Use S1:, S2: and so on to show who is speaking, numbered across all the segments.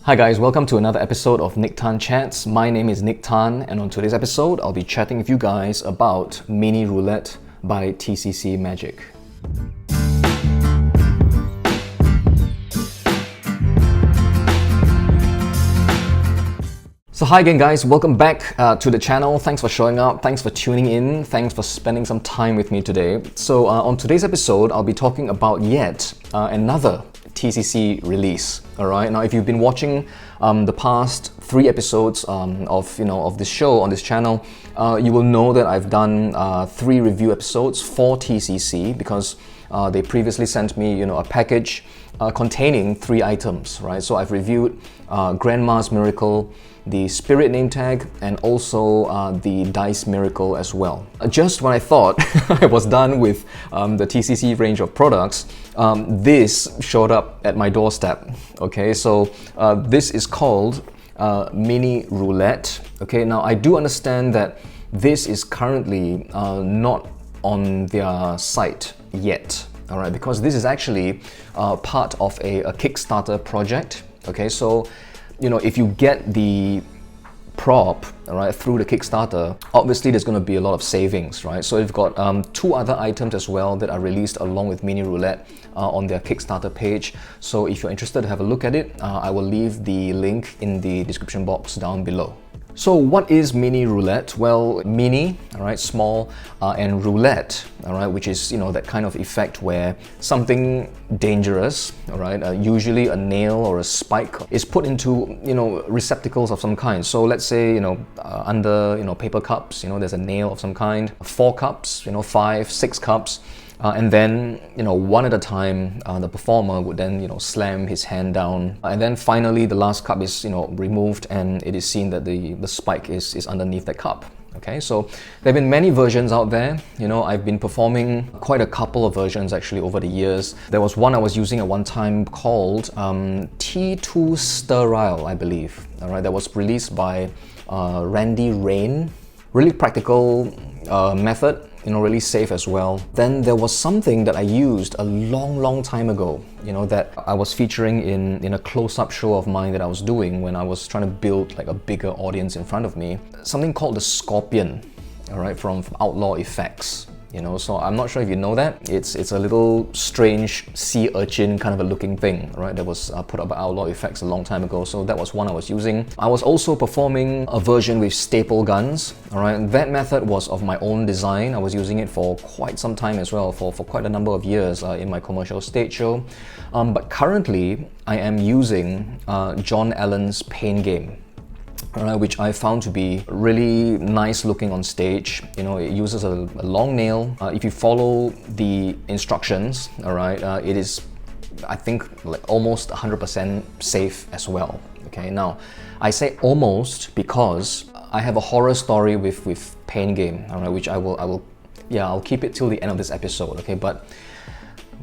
S1: Hi guys, welcome to another episode of Nick Tan Chats. My name is Nick Tan, and on today's episode, I'll be chatting with you guys about Mini Roulette by TCC Magic. So hi again guys, welcome back to the channel. Thanks for showing up, thanks for tuning in, thanks for spending some time with me today. So on today's episode, I'll be talking about yet another TCC release. Alright, now if you've been watching the past 3 episodes of this show on this channel, you will know that I've done 3 review episodes for TCC because they previously sent me a package containing 3 items, right? So I've reviewed Grandma's Miracle, the Spirit name tag, and also the Dice Miracle as well. Just when I thought I was done with the TCC range of products, this showed up at my doorstep. Okay, so this is called Mini Roulette. Okay, now I do understand that this is currently not on their site yet. All right, because this is actually part of a Kickstarter project. Okay, so if you get the prop, all right, through the Kickstarter, obviously there's going to be a lot of savings, right? So you've got 2 other items as well that are released along with Mini Roulette on their Kickstarter page. So if you're interested to have a look at it, I will leave the link in the description box down below. So what is Mini Roulette? Well, mini, all right, small, and roulette, all right, which is that kind of effect where something dangerous, all right, usually a nail or a spike, is put into receptacles of some kind. So let's say under paper cups, there's a nail of some kind, 4 cups, 5, 6 cups. And then, one at a time, the performer would then, slam his hand down. And then finally, the last cup is, removed, and it is seen that the spike is underneath that cup. Okay, so there have been many versions out there. I've been performing quite a couple of versions actually over the years. There was one I was using at one time called T2 Sterile, I believe. All right, that was released by Randy Rain. Really practical method. Really safe as well. Then there was something that I used a long time ago, that I was featuring in a close-up show of mine that I was doing when I was trying to build like a bigger audience in front of me. Something called the Scorpion, all right, from Outlaw Effects. So I'm not sure if you know that. It's a little strange sea urchin kind of a looking thing, right? That was put up by Outlaw Effects a long time ago. So that was one I was using. I was also performing a version with staple guns, all right? That method was of my own design. I was using it for quite some time as well, for quite a number of years in my commercial stage show. But currently, I am using John Allen's Pain Game. Which I found to be really nice looking on stage. It uses a long nail. If you follow the instructions, all right, it is, I think, like almost 100% safe as well. Okay, now I say almost because I have a horror story with Pain Game, all right, which I'll keep it till the end of this episode. Okay, but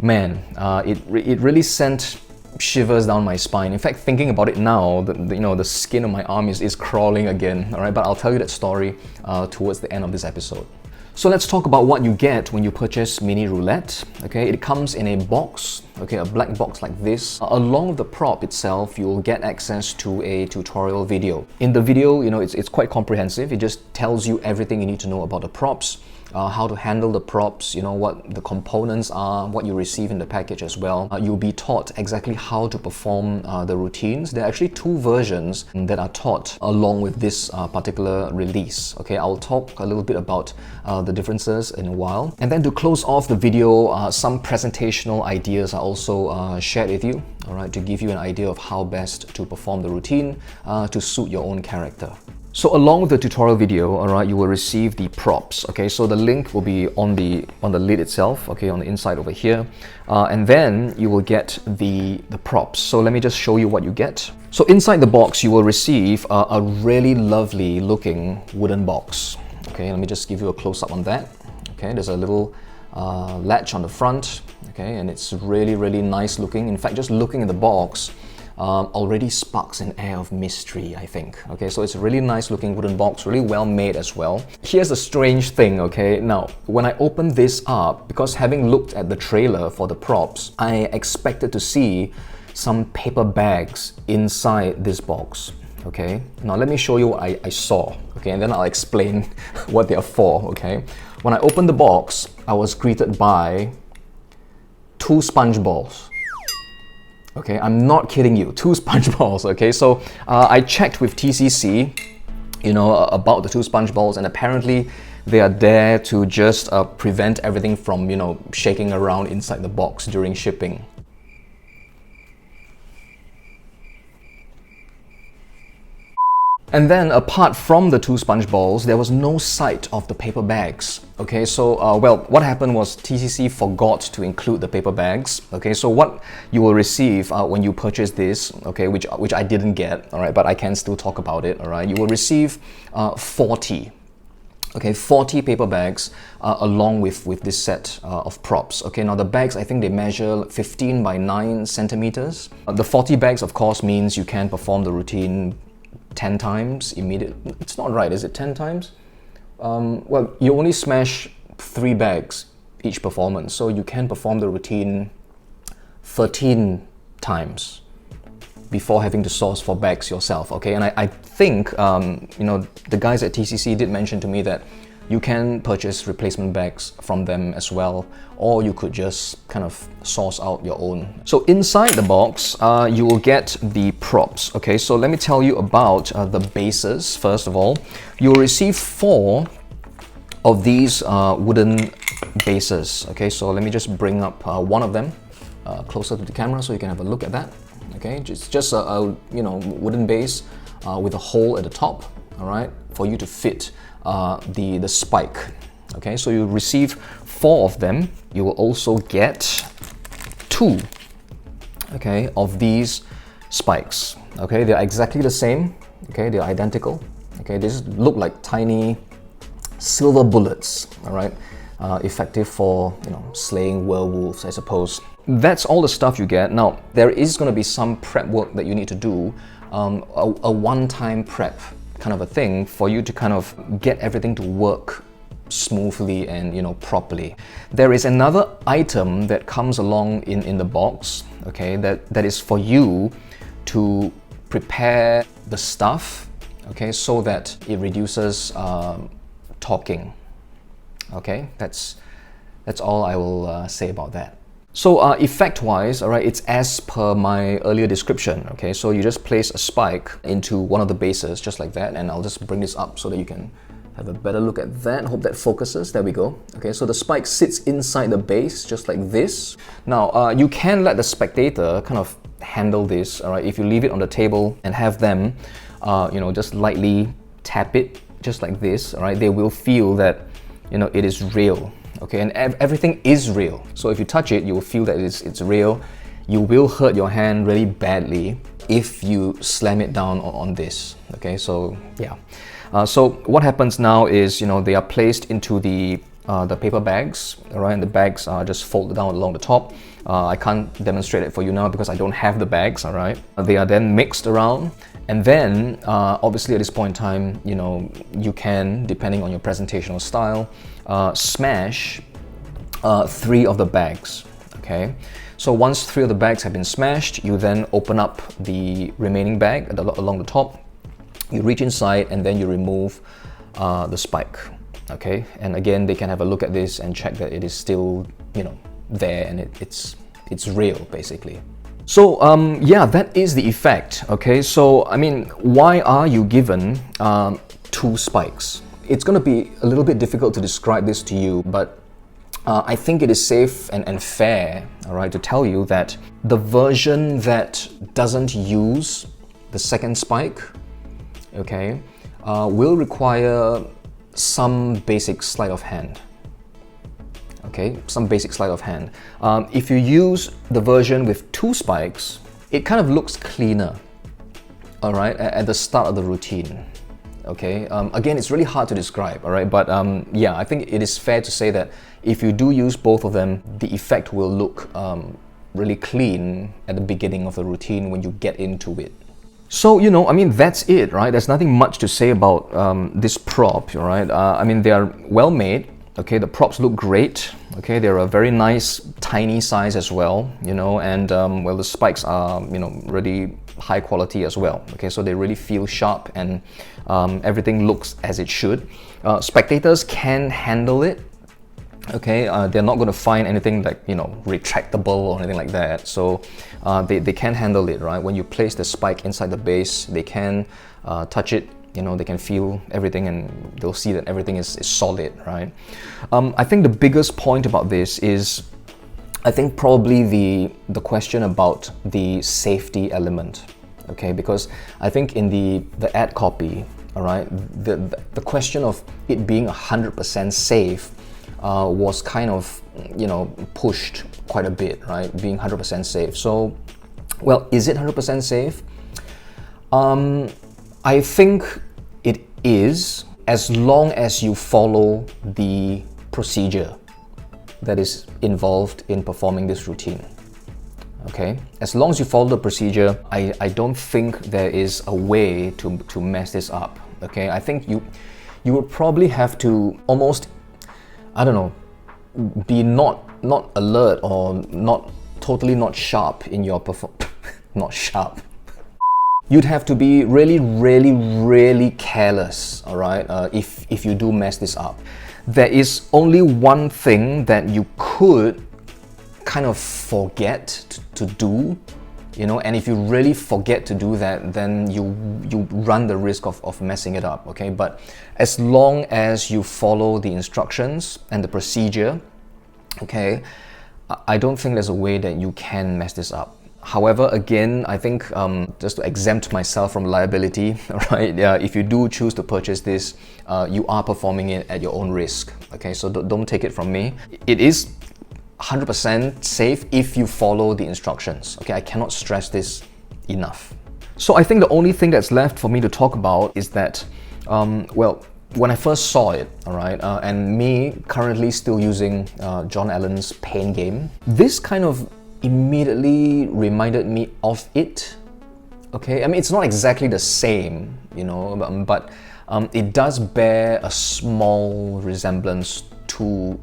S1: man, it really sent shivers down my spine. In fact, thinking about it now, the skin on my arm is crawling again. All right, but I'll tell you that story towards the end of this episode. So let's talk about what you get when you purchase Mini Roulette. Okay, it comes in a box, okay, a black box like this. Along with the prop itself, you'll get access to a tutorial video. In the video, it's quite comprehensive. It just tells you everything you need to know about the props. How to handle the props, what the components are, what you receive in the package as well. You'll be taught exactly how to perform the routines. There are actually 2 versions that are taught along with this particular release. Okay, I'll talk a little bit about the differences in a while. And then to close off the video, some presentational ideas are also shared with you, all right, to give you an idea of how best to perform the routine to suit your own character. So along with the tutorial video, all right, you will receive the props. Okay, so the link will be on the lid itself. Okay, on the inside over here, and then you will get the props. So let me just show you what you get. So inside the box, you will receive a really lovely looking wooden box. Okay, let me just give you a close up on that. Okay, there's a little latch on the front. Okay, and it's really nice looking. In fact, just looking at the box, already sparks an air of mystery, I think. Okay, so it's a really nice looking wooden box, really well made as well. Here's a strange thing, okay? Now, when I opened this up, because having looked at the trailer for the props, I expected to see some paper bags inside this box. Okay, now let me show you what I saw, okay, and then I'll explain what they are for, okay. When I opened the box, I was greeted by 2 sponge balls. Okay, I'm not kidding you, 2 sponge balls, okay. So I checked with TCC, you know, about the 2 sponge balls, and apparently they are there to just prevent everything from, you know, shaking around inside the box during shipping. And then, apart from the 2 sponge balls, there was no sight of the paper bags. Okay, so well, what happened was TCC forgot to include the paper bags. Okay, so what you will receive when you purchase this, okay, which I didn't get, all right, but I can still talk about it, all right. You will receive 40. Okay, 40 paper bags along with this set of props. Okay, now the bags, I think they measure 15 by 9 centimeters. The 40 bags, of course, means you can perform the routine 10 times immediately. It's not right, is it 10 times? Well, you only smash 3 bags each performance, so you can perform the routine 13 times before having to source for bags yourself, okay? And I think, you know, the guys at TCC did mention to me that you can purchase replacement bags from them as well, or you could just kind of source out your own. So inside the box, you will get the props, okay? So let me tell you about the bases. First of all, you'll receive 4 of these wooden bases, okay? So let me just bring up one of them closer to the camera so you can have a look at that. Okay, just a you know, wooden base with a hole at the top, all right, for you to fit the spike. Okay, so you receive 4 of them. You will also get 2, okay, of these spikes. Okay, they are exactly the same. Okay, they are identical. Okay, they just look like tiny silver bullets. All right, effective for, you know, slaying werewolves, I suppose. That's all the stuff you get. Now, there is going to be some prep work that you need to do, a one-time prep kind of a thing for you to kind of get everything to work smoothly and, you know, properly. There is another item that comes along in the box, okay, that is for you to prepare the stuff, okay, so that it reduces talking. Okay, that's all I will say about that. So effect-wise, all right, it's as per my earlier description, okay? So you just place a spike into one of the bases, just like that, and I'll just bring this up so that you can have a better look at that. Hope that focuses. There we go. Okay, so the spike sits inside the base, just like this. Now, you can let the spectator kind of handle this, all right? If you leave it on the table and have them, you know, just lightly tap it, just like this, all right? They will feel that, you know, it is real. Okay, and everything is real. So if you touch it, you will feel that it's real. You will hurt your hand really badly if you slam it down on this. Okay, so yeah. So what happens now is, you know, they are placed into the paper bags, all right, and the bags are just folded down along the top. I can't demonstrate it for you now because I don't have the bags, all right. They are then mixed around, and then obviously at this point in time, you know, you can, depending on your presentational style, smash 3 of the bags, okay? So once 3 of the bags have been smashed, you then open up the remaining bag along the top, you reach inside, and then you remove the spike, okay? And again, they can have a look at this and check that it is still, you know, there, and it's real, basically. So yeah, that is the effect, okay? So I mean, why are you given 2 spikes? It's going to be a little bit difficult to describe this to you, but I think it is safe and fair, all right, to tell you that the version that doesn't use the second spike, okay, will require some basic sleight of hand. Okay, some basic sleight of hand. If you use the version with 2 spikes, it kind of looks cleaner, all right, at the start of the routine. Okay, again, it's really hard to describe, all right, but yeah, I think it is fair to say that if you do use both of them, the effect will look really clean at the beginning of the routine when you get into it. So, you know, I mean, that's it, right? There's nothing much to say about this prop, all right? I mean, they are well made, Okay, the props look great. Okay, they're a very nice, tiny size as well, you know, and well, the spikes are, you know, really high quality as well. Okay, so they really feel sharp, and everything looks as it should. Spectators can handle it. Okay, they're not going to find anything like, you know, retractable or anything like that. So they can handle it, right? When you place the spike inside the base, they can touch it. You know, they can feel everything, and they'll see that everything is solid, right? I think the biggest point about this is, I think probably the question about the safety element, okay? Because I think in the ad copy, all right, the question of it being 100% safe was kind of, you know, pushed quite a bit, right? Being 100% safe. So, well, is it 100% safe? I think it is, as long as you follow the procedure that is involved in performing this routine. Okay, as long as you follow the procedure, I don't think there is a way to mess this up. Okay, I think you would probably have to almost, I don't know, be not alert or totally not sharp in your not sharp. You'd have to be really careless, all right, if you do mess this up. There is only one thing that you could kind of forget to do, you know, and if you really forget to do that, then you run the risk of messing it up, okay? But as long as you follow the instructions and the procedure, okay, I don't think there's a way that you can mess this up. However, again, I think just to exempt myself from liability, right? If you do choose to purchase this, you are performing it at your own risk. Okay, so don't take it from me. It is 100% safe if you follow the instructions. Okay, I cannot stress this enough. So I think the only thing that's left for me to talk about is that, well, when I first saw it, all right, and me currently still using John Allen's Pain Game, this kind of immediately reminded me of it. Okay, I mean, it's not exactly the same, you know, but it does bear a small resemblance to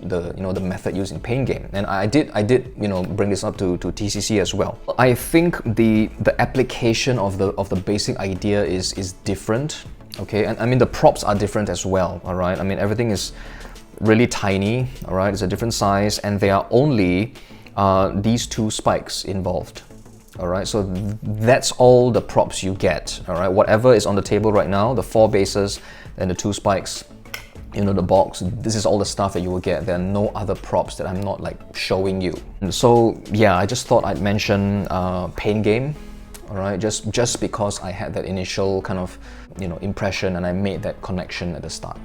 S1: the, you know, the method used in Pain Game, and I did you know, bring this up to TCC as well. I think the application of the basic idea is different. Okay, and I mean, the props are different as well. All right, I mean, everything is really tiny. All right, it's a different size, and there are only these two spikes involved. All right, so that's all the props you get. All right, whatever is on the table right now, the 4 bases and the 2 spikes, you know, the box, this is all the stuff that you will get. There are no other props that I'm not like showing you. And so yeah, I just thought I'd mention Pain Game. All right, just because I had that initial kind of, you know, impression, and I made that connection at the start.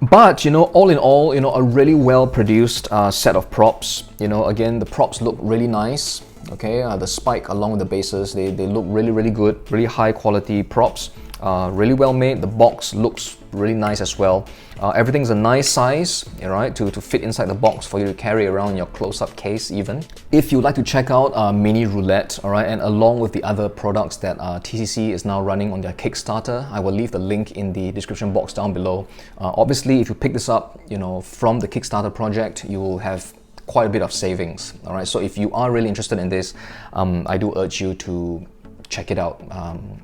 S1: But, you know, all in all, you know, a really well produced set of props. You know, again, the props look really nice. Okay, the spike along with the bases, they look really good, really high quality props. Really well made. The box looks really nice as well. Everything's a nice size, right, to fit inside the box for you to carry around in your close-up case even. If you'd like to check out Mini Roulette, all right, and along with the other products that TCC is now running on their Kickstarter, I will leave the link in the description box down below. Obviously, if you pick this up, you know, from the Kickstarter project, you will have quite a bit of savings. All right, so if you are really interested in this, I do urge you to check it out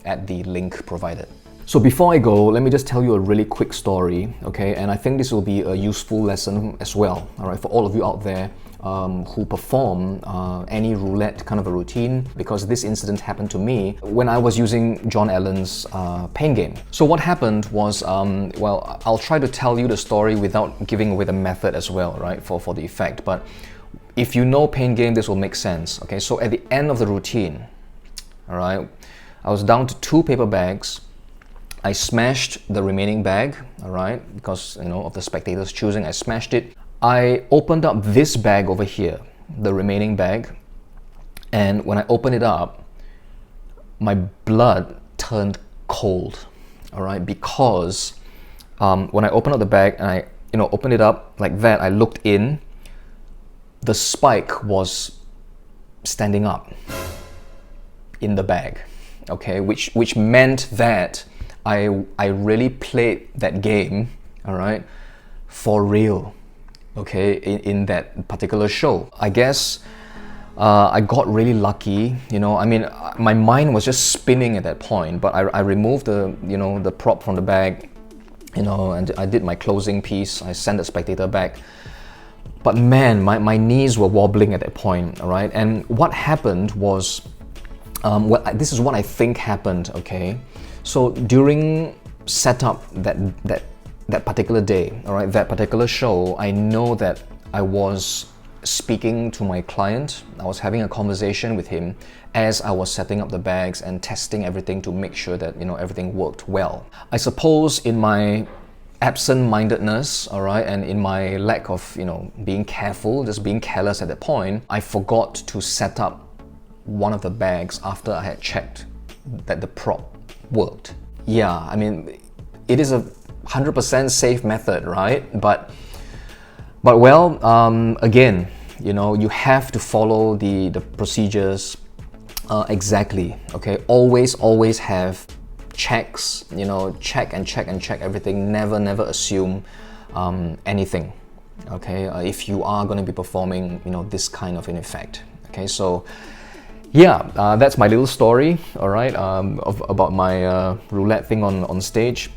S1: at the link provided. So before I go, let me just tell you a really quick story, okay? And I think this will be a useful lesson as well, all right, for all of you out there who perform any roulette kind of a routine, because this incident happened to me when I was using John Allen's Pain Game. So what happened was, well, I'll try to tell you the story without giving away the method as well, right, for the effect. But if you know Pain Game, this will make sense, okay? So at the end of the routine, all right, I was down to 2 paper bags. I smashed the remaining bag, all right, because, you know, of the spectators choosing, I smashed it. I opened up this bag over here, the remaining bag, and when I opened it up, my blood turned cold, all right, because when I opened up the bag and I, you know, opened it up like that, I looked in, the spike was standing up in the bag, okay, which meant that I really played that game, all right, for real, okay, in that particular show. I guess I got really lucky, you know. I mean, my mind was just spinning at that point, but I removed the prop from the bag, you know, and I did my closing piece. I sent the spectator back. But man, my knees were wobbling at that point, all right? And what happened was, this is what I think happened, okay? So during setup that particular day, all right, that particular show, I know that I was speaking to my client. I was having a conversation with him as I was setting up the bags and testing everything to make sure that, you know, everything worked well. I suppose in my absent-mindedness, all right, and in my lack of, you know, being careful, just being careless at that point, I forgot to set up one of the bags after I had checked that the prop worked. Yeah, I mean, it is a 100% safe method, right? But well, again, you know, you have to follow the procedures exactly, okay? Always have checks, you know, check everything. Never assume anything, okay? If you are going to be performing, you know, this kind of an effect, okay? So yeah, that's my little story, all right, about my roulette thing on stage.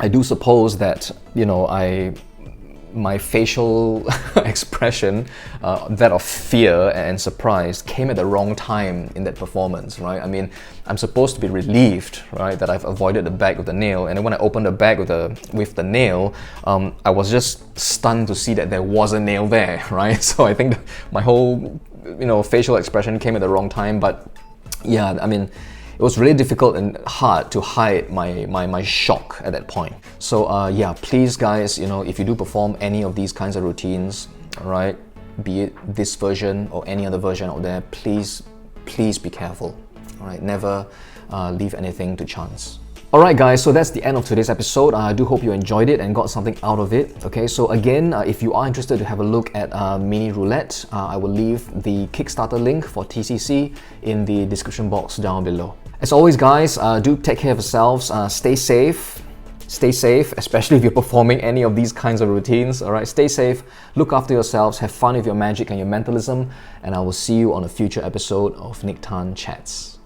S1: I do suppose that, you know, my facial expression, that of fear and surprise, came at the wrong time in that performance, right? I mean, I'm supposed to be relieved, right, that I've avoided the bag with the nail, and then when I opened the bag with the nail, I was just stunned to see that there was a nail there, right? So I think my whole, you know, facial expression came at the wrong time. But yeah, I mean, it was really difficult and hard to hide my shock at that point. So yeah, please guys, you know, if you do perform any of these kinds of routines, all right, be it this version or any other version out there, please be careful, all right? Never leave anything to chance. Alright guys, so that's the end of today's episode. I do hope you enjoyed it and got something out of it. Okay, so again, if you are interested to have a look at Mini Roulette, I will leave the Kickstarter link for TCC in the description box down below. As always guys, do take care of yourselves, stay safe, especially if you're performing any of these kinds of routines. Alright, stay safe, look after yourselves, have fun with your magic and your mentalism, and I will see you on a future episode of Nique Chats.